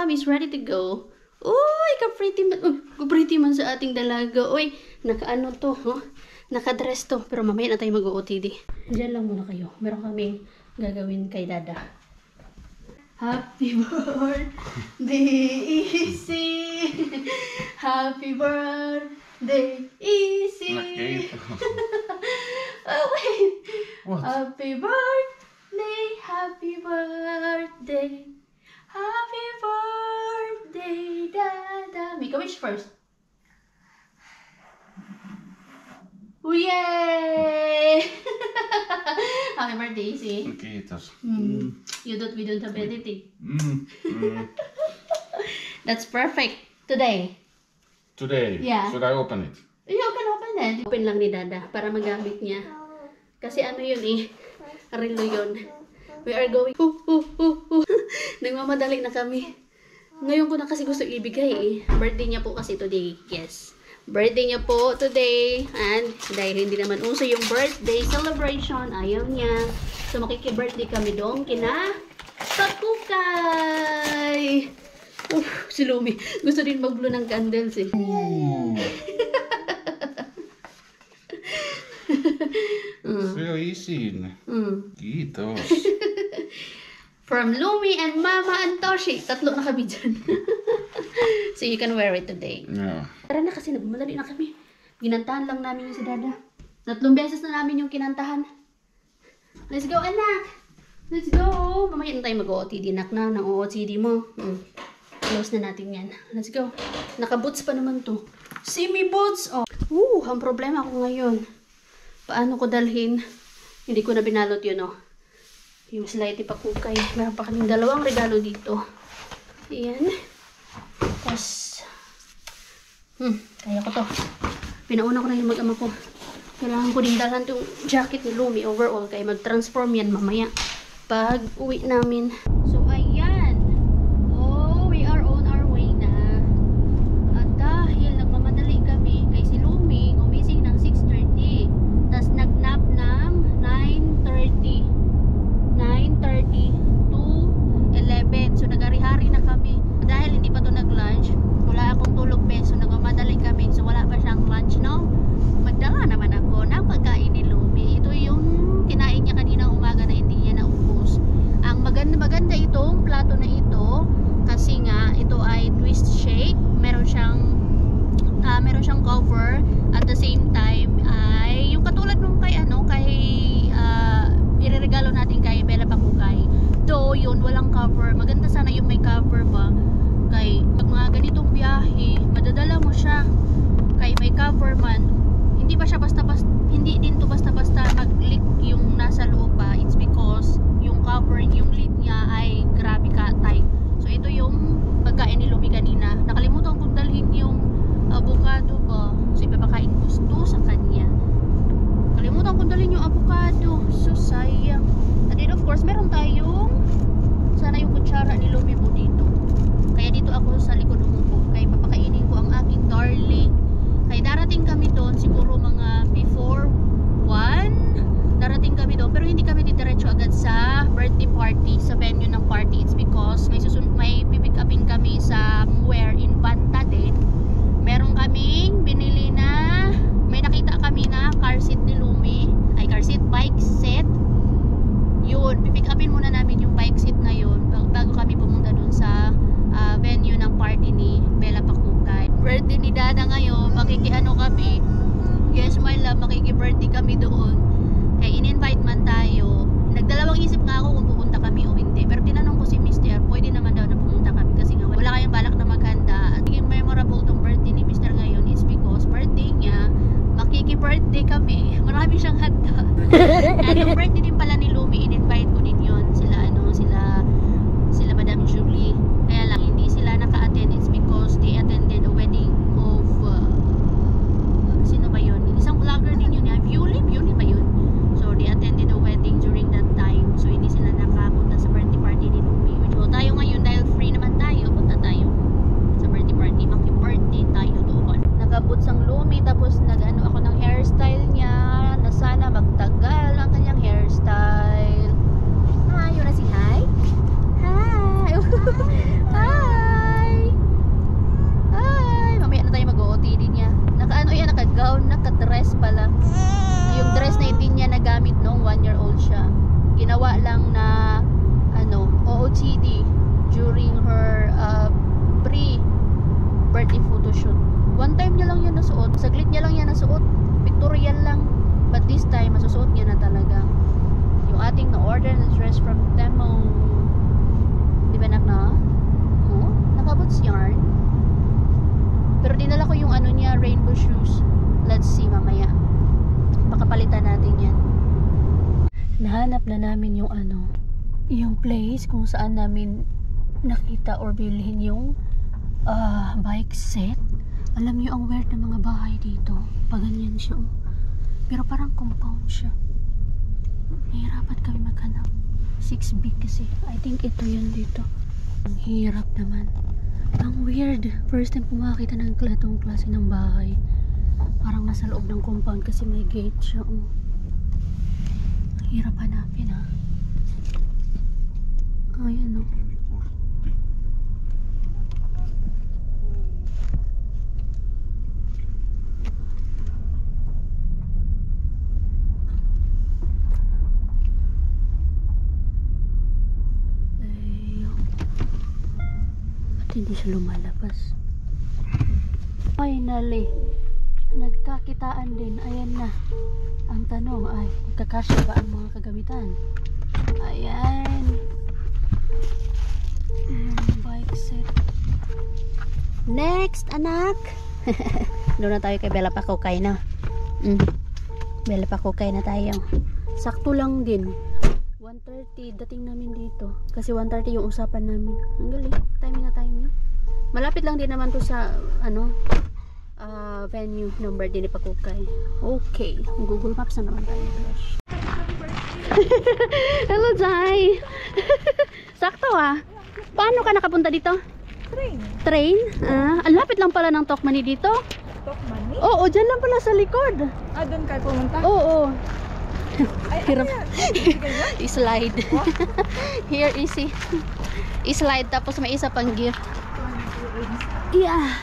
mom is ready to go. Uy, ka-pretty man sa ating dalaga. Uy, naka-ano to, huh? Naka-dress to. Pero mamaya na tayo mag-OOTD. Diyan lang muna kayo. Meron kaming gagawin kay Dada. Happy birthday, Easy! Happy birthday, Easy! Oh, wait! What? Happy birthday, happy birthday, happy birthday, Dada! Make a wish first. Yay! Happy birthday, Easy. Kiitos. We don't have anything. That's perfect. Today. Today? Yeah. Should I open it? You can open it. Open lang ni Dada para magamit niya. Kasi ano yun eh. Relo yun. We are going. Nagmamadali na kami. Ngayon ko na kasi gusto ibigay eh. Birthday niya po kasi today. Yes. Birthday niya po today. And dahil hindi naman uso yung birthday celebration, ayaw niya. So makiki-birthday kami doon kina Pakukay. Si Lumi. Gusto din mag-blow ng candles eh. So easy. Kiitos. From Lumi and Mama and Toshi. Tatlo na kami dyan. So you can wear it today. Yeah. Tara na kasi nagmadali na kami. Ginantahan lang namin yung si Dada. 3 beses na namin yung kinantahan. Let's go, anak! Let's go! Mamaya na tayo mag-OOTD, nak na. Ng OOTD mo. Close na natin yan. Let's go. Naka-boots pa naman to. See me boots! Oh. Ang problema ko ngayon. Paano ko dalhin? Hindi ko na binalot yun, oh. Yung Slightly Pakukay. Meron pa kaming 2 regalo dito. Ayan. Tapos, kaya ko to. Pinauna ko na yung mag-ama ko. Kailangan ko din dalhan itong jacket ni Lumi overall. Kaya mag-transform yan mamaya. Pag uwi namin. So, ayan. Oh, we are on our way na. At dahil nagmamadali kami, kay si Lumi, gumising ng 6:30. Tapos nag-nap ng 9:30 to 11. So, nag-ari-hari na kami. Dahil hindi pa to nag-lunch, wala akong tulog peso. Nagmamadali kami. So, wala pa siyang lunch, no? Magdala naman ako ng pagkain ni Lumi. Ito yung kinain niya kanina umaga na hindi niya naubos. Ang maganda itong plato na ito kasi nga ito ay twist shake. Meron siyang cover. At the same time ay yung katulad nung kay ireregalo natin kay Bella Pakukay. Though yun walang cover. Maganda sana yung may cover ba. Kay pag mga ganitong biyahe, madadala mo siya. Kay may cover man. Hindi din to basta-basta mag-leak yung nasa loob pa. It's because yung covering, yung lid niya ay grabe ka tight. So ito yung pagkain ni Lumi kanina. Nakalimutan kong dalhin yung avocado ba. So ipapakain ko sa kanya. Nakalimutan kong dalhin yung avocado. So sayang. And then of course meron tayong sana yung kutsara ni Lumi po dito. Kaya dito ako sa likod umupo. Kaya papakainin ko ang aking darling. Kaya darating kami doon siguro mga before 1. Darating kami doon pero hindi kami didiretso agad sa birthday party, sa venue ng party. It's because may pipick upin kami sa where in Banta din. Meron kaming binili na, may nakita kami na car seat ni Lumi. Car seat, bike set. Yun, pipick upin muna namin yung bike seat na yun bago kami pumunta doon sa venue ng party ni Bella Pakukay. Birthday ni Dada ngayon, makikiano kami. Yes, my love, makiki-birthday kami doon. Kaya in-invite man tayo. Nagdalawang isip nga ako kung pupunta kami o hindi. Pero tinanong ko si Mr. Pwede naman daw na pumunta kami kasi nga wala kayong balak na maghanda. At yung memorable tong birthday ni Mr. ngayon is because birthday niya, makiki-birthday kami. Marami siyang handa. At yung birthday din pala ni Lumi, in-invite ko din yun. Sila Madam Julie. Kaya lang, hindi sila naka-attend. It's because they attended a wedding of sino ba yun? Isang vlogger din yun. Yuli ba ginawa lang na OOTD during her pre-birthday photoshoot. One time niya lang yan nasuot, saglit niya lang yan nasuot, pictorial lang, but this time masusuot niya na talaga yung ating na-order na dress from Temu. Di ba nak na? Oh, nakabots yarn. Pero dinala ko yung niya, rainbow shoes. Let's see mamaya. Baka palitan natin yan. Nahanap na namin yung yung place kung saan namin nakita or bilhin yung bike set. Alam niyo ang weird ng mga bahay dito. Paganyan siya. Pero parang compound siya. Nahirapan kami maghanap. 6 big kasi. I think ito yun dito. Ang hirap naman. Ang weird. First time pumakita ng itong klase ng bahay. Parang nasa loob ng compound kasi may gate siya. Ang hirap hanapin ha. Ayan o. Hindi siya lumalabas. Finally, nagkakitaan din. Ayan na. Ang tanong ay, magkakasya ba ang mga kagamitan? Ayan. Bike set. Next, anak. Doon na tayo kay Bella Pakukay na. Bella Pakukay na tayo. Sakto lang din. 1:30 dating namin dito. Kasi 1:30 yung usapan namin. Ang galing. Timing na timing. Malapit lang din naman to sa venue ng birthday ni Pakukay. Okay. Google Maps na naman tayo. Hello, Jai. Sakto ah. Paano ka nakapunta dito? Train. Train? Ang lapit lang pala ng Tokmani dito. Tokmani? Oo, dyan lang pala sa likod. Doon kayo pumunta? Oo. Ay, hirap. I-slide. Here, easy. I-slide tapos may isa pang gift. Yeah.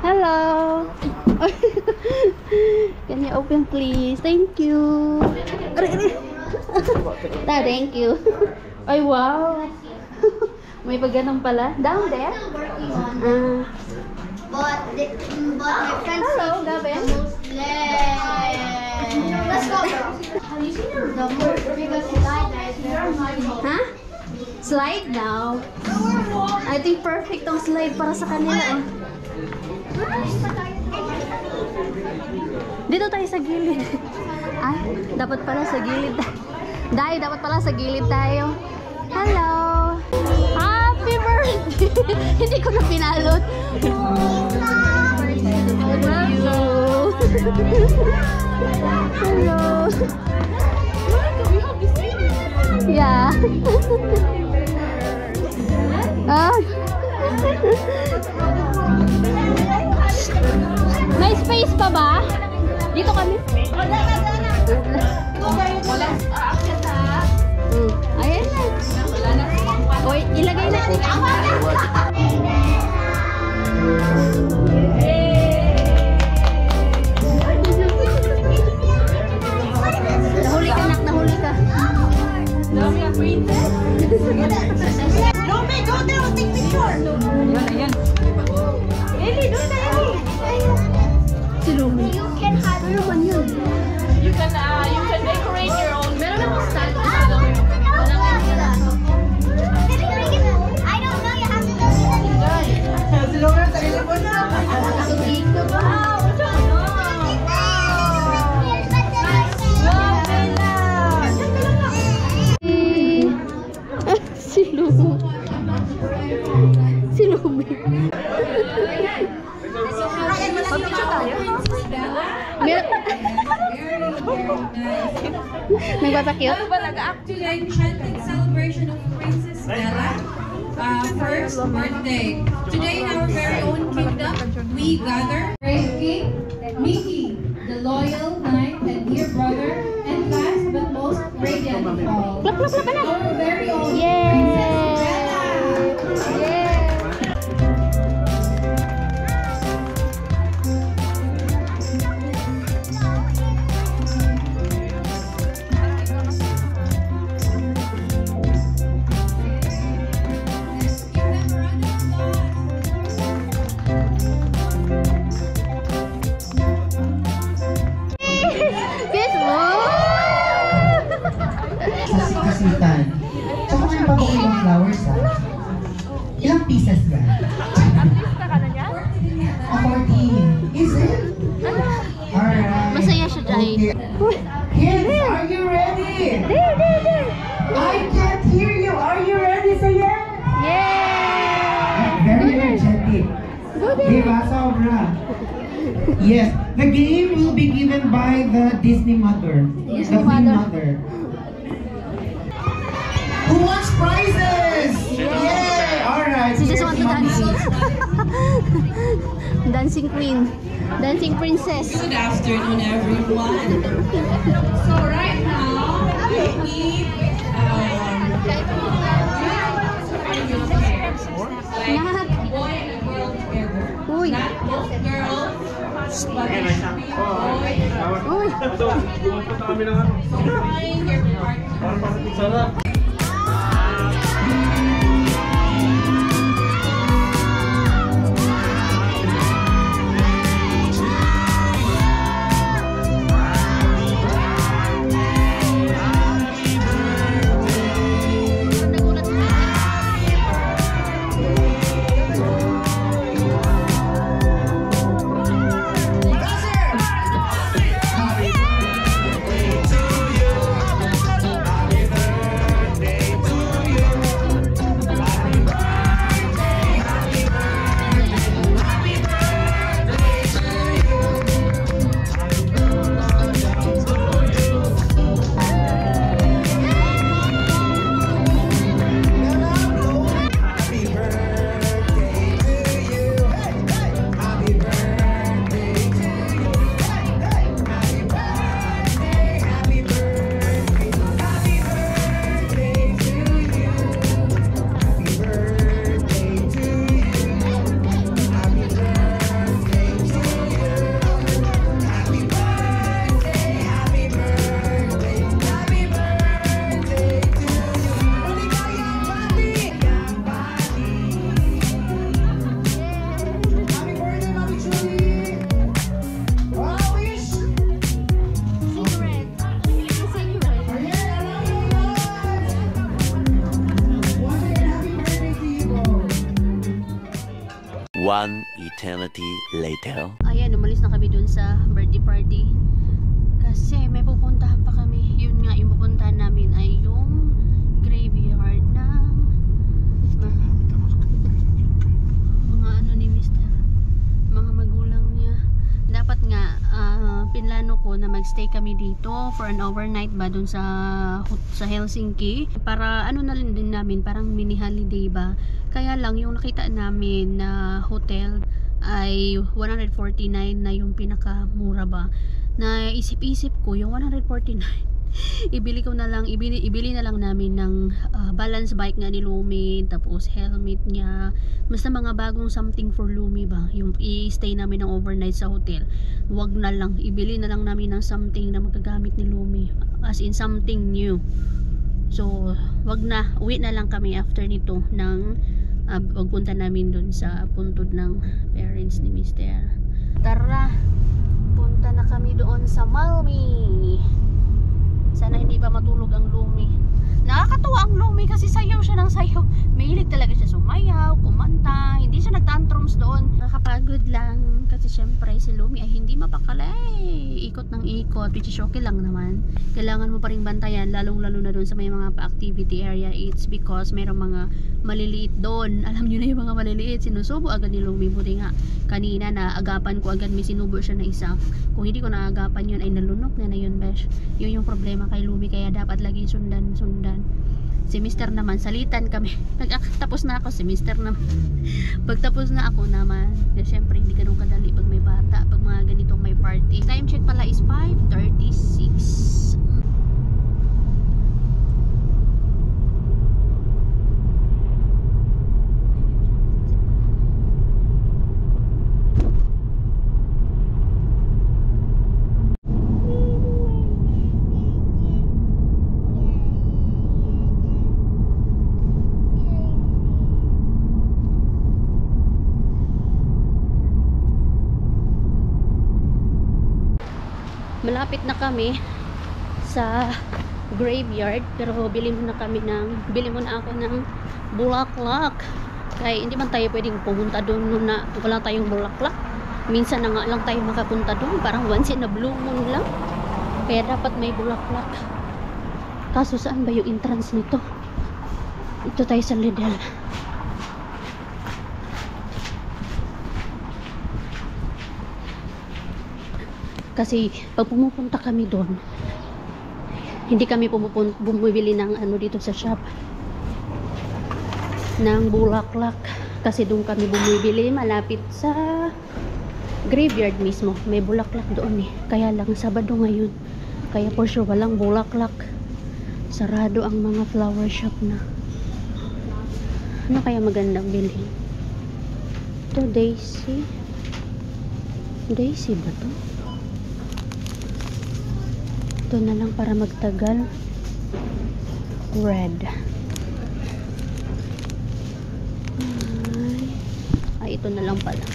Hello. Can you open please? Thank you. Thank you. Ay, wow. May pagganong pala. Down there? But my friends Hello, Gavin. let's go. Have you seen the most biggest slide that is there? Huh? Slide now. I think perfect tong slide para sa kanila. Dito tayo sa gilid. Ay, dapat pala sa gilid. Dai, dapat pala sa gilid tayo. Hello. Happy birthday. Hindi ko na pinalot. Thank you. Hello. Yeah. May space pa ba? Dito kami. Ayan na. Oy, ilagay na. Nahuli ka, nak. Nahuli ka. Lumi, go there, take picture. Ayan. Eli, doon na Eli. Si Lumi. You can have Ano man yun? You can decorate your own. Meron akong stand. I don't know, you have to do it. Si Lumi, sa ilabon na. Si Lumi. Si Lumi. Pag-picture tayo. Nagpapakyot? Today, enchanting celebration of Princess Bella, first birthday. Today, in our very own kingdom, we gather Great King, Mickey, the loyal knight and dear brother, and last but most radiant of all, our very own Princess Bella. Kids, are you ready? I can't hear you. Are you ready? Say yes. Yeah! Very energetic. Diba? Sobra. Yes. The game will be given by the Disney mother. Disney the mother. mother. Who wants prizes? Yeah. All right. She just want to Here's dance. Mommy. Dancing queen. Dancing princess. Good afternoon, everyone. So right now, we need like a boy and a girl together. Uy. Not both girls, but it should be a boy and a girl. Uy. So find your partner. One eternity later. Ayan, umalis na kami dun sa birthday party. Kasi may pupuntahan pa kami. Yun nga, yung pupuntahan namin ay yung graveyard ng mga ano ni Mr. Mga magulang niya. Dapat nga, pinlano ko na magstay kami dito for an overnight ba dun sa Helsinki. Para ano na din namin, parang mini holiday ba. Kaya lang yung nakita namin na hotel ay 149 na yung pinakamura ba. Na isip-isip ko yung 149 ibili na lang namin ng balance bike nga ni Lumi, tapos helmet niya, basta mga bagong something for Lumi ba, yung i-stay namin ng overnight sa hotel. Wag na lang, ibili na lang namin ng something na magagamit ni Lumi, as in something new. So wag na, uwi na lang kami after nito ng pagpunta namin dun sa puntod ng parents ni Mr. Tara, punta na kami doon sa Malmi. Sana hindi pa matulog ang Lumi. Nakakatuwa ang Lumi kasi sayaw siya ng sayaw. Mahilig talaga siya sumayaw, kumanta. Hindi siya nagtantrums doon. Nakakapagod lang kasi syempre si Lumi ay hindi mapakalay. Ikot ng ikot, which is okay lang naman. Kailangan mo pa rin bantayan, lalong-lalo na doon sa may mga pa-activity area. It's because mayroong mga maliliit doon. Alam nyo na yung mga maliliit, sinusubo agad ni Lumi. Buti nga kanina na agapan ko agad, may sinubo siya na isa. Kung hindi ko naagapan yun ay nalunok na yun, besh. Yun yung problema kay Lumi, kaya dapat lagi sundan. Si Mr. naman, salitan kami. Tapos na ako, si Mr. naman. Pagtapos na ako naman, syempre hindi ganun kadali pag may bata, pag mga ganitong may party. Time check pala is 5:36. Malapit na kami sa graveyard, pero bili muna ako ng bulaklak. Kaya hindi man tayo pwedeng pumunta doon na wala tayong bulaklak. Minsan na nga lang tayo makapunta doon, parang once in a blue moon lang. Kaya dapat may bulaklak. Kaso saan ba yung entrance nito? Ito tayo sa Lidl. Kasi pag pumupunta kami doon, hindi kami bumibili ng ano dito sa shop ng bulaklak. Kasi doon kami bumibili malapit sa graveyard mismo. May bulaklak doon eh. Kaya lang Sabado ngayon. Kaya for sure walang bulaklak. Sarado ang mga flower shop na. Ano kaya magandang bilhin? Ito daisy. Daisy ba to? Ito na lang para magtagal. Red. Ay, ito na lang pala.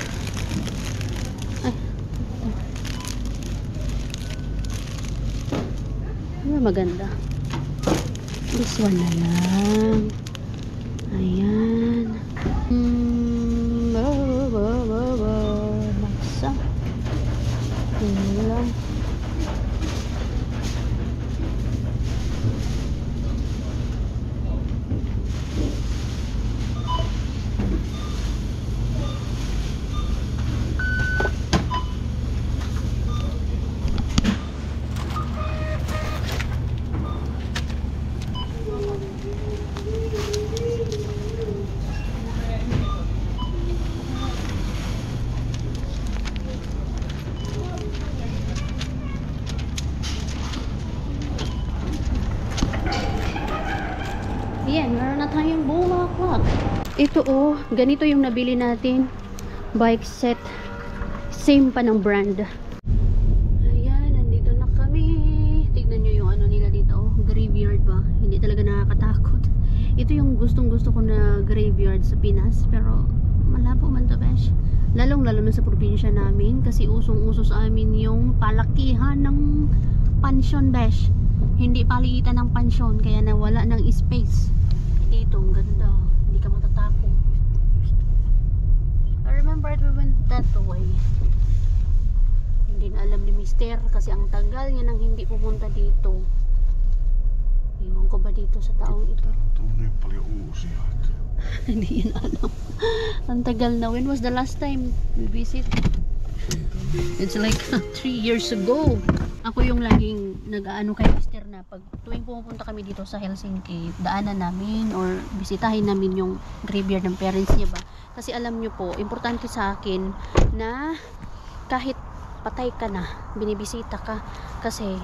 Ay, ito. Ano maganda? This one na lang. Ayan. Masa. Ito lang. Ayan, meron na tayong bulaklak. Ito oh, ganito yung nabili natin. Bike set. Same pa ng brand. Ayan, nandito na kami. Tignan nyo yung ano nila dito. Oh, graveyard ba? Hindi talaga nakakatakot. Ito yung gustong gusto ko na graveyard sa Pinas. Pero malabo man to, besh. Lalong lalo na sa probinsya namin. Kasi usong-uso sa amin yung palakihan ng pansyon, besh. Hindi paliitan ng pansyon. Kaya nawala ng space. Dito, ang ganda. Hindi ka matatakot. I remember we went that way. Hindi na alam ni Mister kasi ang tagal niya nang hindi pumunta dito. Iwan ko ba dito sa taong ito? Hindi yan alam. Ang tagal na. When was the last time we visit? It's like 3 years ago. Ako yung laging nag-aano kay Mister na pag tuwing pumupunta kami dito sa Helsinki, daanan namin or bisitahin namin yung graveyard ng parents niya ba. Kasi alam nyo po, importante sa akin na kahit patay ka na, binibisita ka. Kasi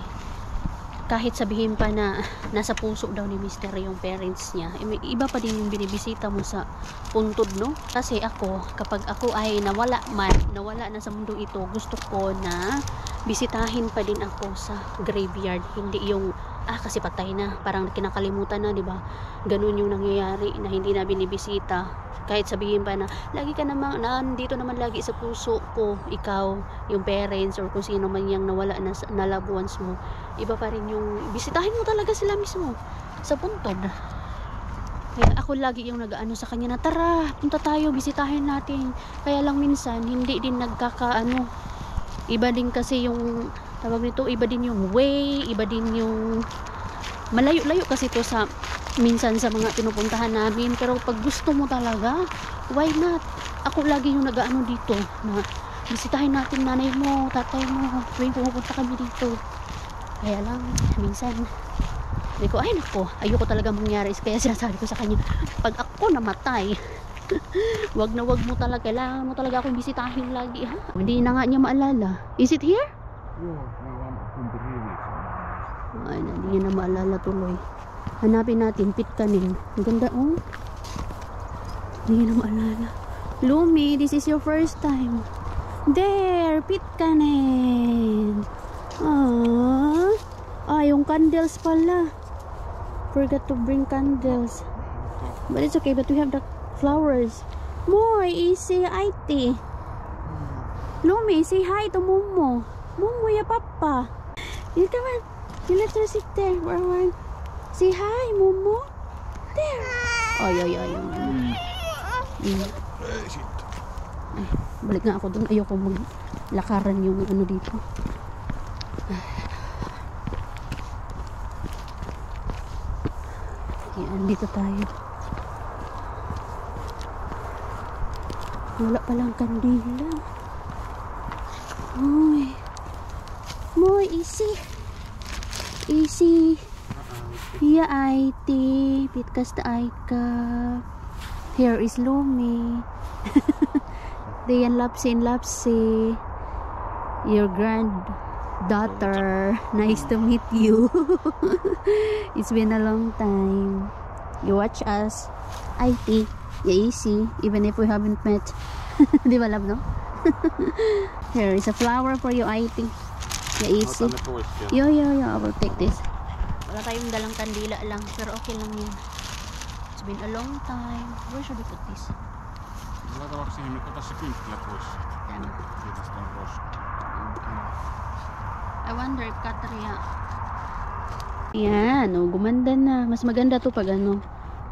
kahit sabihin pa na nasa puso daw ni Mister yung parents niya, iba pa din yung binibisita mo sa puntod, no? Kasi ako, kapag ako ay nawala na sa mundo ito, gusto ko na bisitahin pa din ako sa graveyard. Hindi yung kasi patay na, parang kinakalimutan na, di ba? Ganun yung nangyayari na hindi na binibisita. Kahit sabihin pa na lagi ka naman nandito naman lagi sa puso ko, ikaw, yung parents or kung sino man yung nawala na loved ones mo, iba pa rin yung bisitahin mo talaga sila mismo sa puntod. Kaya ako lagi yung nag-aano sa kanya na tara, punta tayo, bisitahin natin. Kaya lang minsan hindi din nagkakaano. Iba din kasi yung tawag nito, iba din yung way, iba din yung malayo-layo kasi to sa minsan sa mga pinupuntahan namin. Pero pag gusto mo talaga, why not? Ako lagi yung nag-aano dito na bisitahin natin nanay mo, tatay mo tuwing pumupunta kami dito. Kaya lang minsan sabi ko, ay nako, ayoko talaga mangyari. Kaya sinasabi ko sa kanya, pag ako namatay wag na wag mo talaga, kailangan mo talaga akong bisitahin lagi, ha? Hindi na nga niya maalala. Is it here? Ay, hindi niya na maalala tuloy. Hanapin natin, Pitcairn. Ang ganda, oh. Hindi niya na maalala. Lumi, this is your first time. There, Pitcairn. Yung candles pala. Forgot to bring candles. But it's okay, but we have the flowers. Moy, say hi te. Lumi, say hi to Momo. Momo, ya papa. You come on. You let her sit there. Say hi, Momo. There. Ay. Balik nga ako dun. Ayoko maglakaran yung ano dito. Yan, dito tayo. Wala palang kandila. Uy. Moy, easy. Easy. Here IT. Pitkas ta Aika. Here is Lumi. Dayan Lapsi. Your granddaughter. Nice to meet you. It's been a long time. You watch us. IT. Yeah, easy. Even if we haven't met. Di ba, love, no? Here is a flower for you, IT. Yeah, easy. Yo. I will take this. Wala tayong dalang kandila lang. Pero okay lang yun. It's been a long time. Where should we put this? Laitavaanko siihen, ota se kynttilä pois. Kiitos tämän roskan. I wonder if Katria. Yan, oh, gumanda na. Mas maganda to pag ano,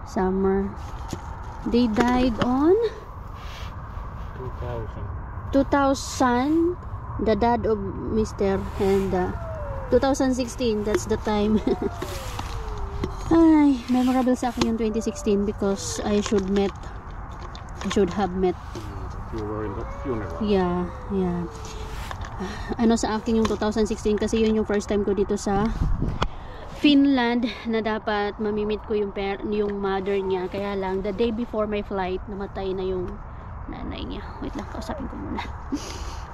summer. They died on 2000. The dad of Mr. and 2016, that's the time. Ay, memorable sa akin yung 2016 because I should have met. You were in the funeral. Yeah. Ano sa akin yung 2016 kasi yun yung first time ko dito sa Finland na dapat mamimit ko yung mother niya. Kaya lang, the day before my flight, namatay na yung nanay niya. Wait lang, kausapin ko muna.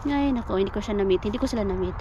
Ay, nako, hindi ko sila na-meet.